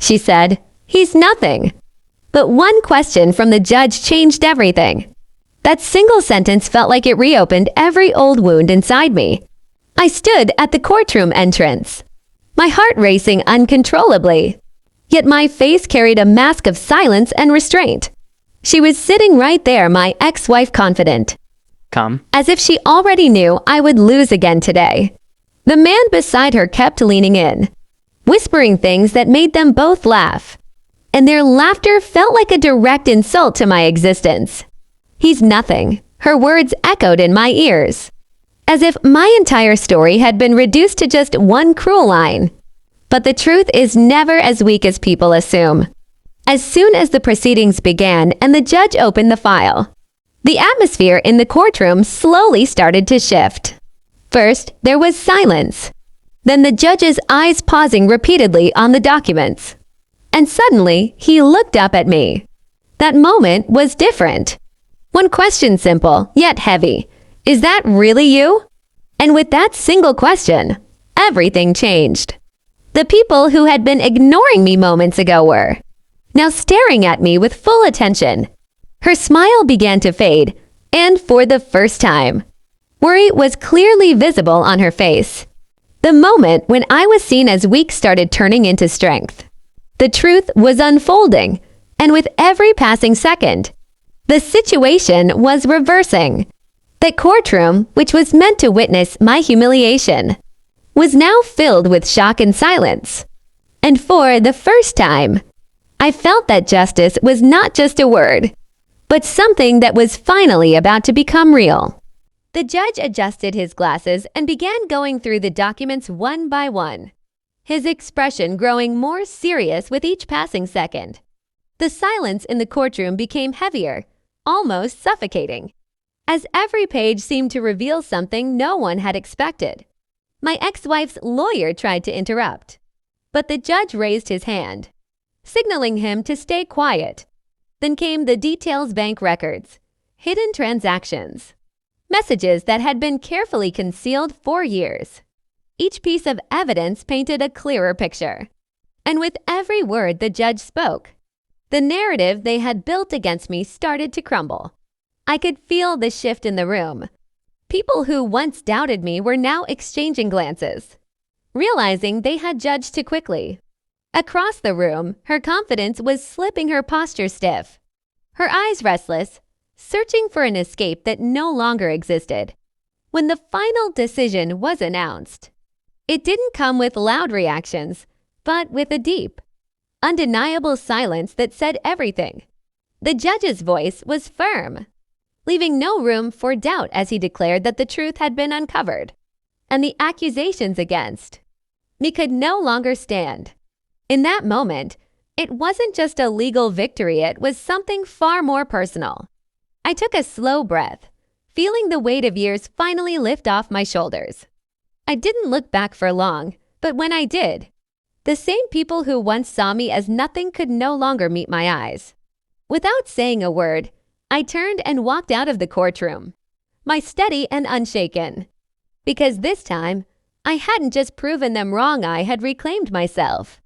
she said. "He's nothing." But one question from the judge changed everything. That single sentence felt like it reopened every old wound inside me. I stood at the courtroom entrance, my heart racing uncontrollably. Yet my face carried a mask of silence and restraint. She was sitting right there, my ex-wife, confident. Come. As if she already knew I would lose again today. The man beside her kept leaning in, whispering things that made them both laugh. And their laughter felt like a direct insult to my existence. "He's nothing," her words echoed in my ears, as if my entire story had been reduced to just one cruel line. But the truth is never as weak as people assume. As soon as the proceedings began and the judge opened the file, the atmosphere in the courtroom slowly started to shift. First, there was silence. Then the judge's eyes pausing repeatedly on the documents. And suddenly, he looked up at me. That moment was different. One question, simple, yet heavy. "Is that really you?" And with that single question, everything changed. The people who had been ignoring me moments ago were now staring at me with full attention. Her smile began to fade, and for the first time, worry was clearly visible on her face. The moment when I was seen as weak started turning into strength. The truth was unfolding, and with every passing second, the situation was reversing. The courtroom, which was meant to witness my humiliation, was now filled with shock and silence. And for the first time, I felt that justice was not just a word, but something that was finally about to become real. The judge adjusted his glasses and began going through the documents one by one, his expression growing more serious with each passing second. The silence in the courtroom became heavier, almost suffocating, as every page seemed to reveal something no one had expected. My ex-wife's lawyer tried to interrupt, but the judge raised his hand, signaling him to stay quiet. Then came the details: bank records, hidden transactions, messages that had been carefully concealed for years. Each piece of evidence painted a clearer picture. And with every word the judge spoke, the narrative they had built against me started to crumble. I could feel the shift in the room. People who once doubted me were now exchanging glances, realizing they had judged too quickly. Across the room, her confidence was slipping, her posture stiff, her eyes restless, searching for an escape that no longer existed. When the final decision was announced, it didn't come with loud reactions, but with a deep, undeniable silence that said everything. The judge's voice was firm, leaving no room for doubt as he declared that the truth had been uncovered, and the accusations against me could no longer stand. In that moment, it wasn't just a legal victory, it was something far more personal. I took a slow breath, feeling the weight of years finally lift off my shoulders. I didn't look back for long, but when I did, the same people who once saw me as nothing could no longer meet my eyes. Without saying a word, I turned and walked out of the courtroom, my steady and unshaken. Because this time, I hadn't just proven them wrong, I had reclaimed myself.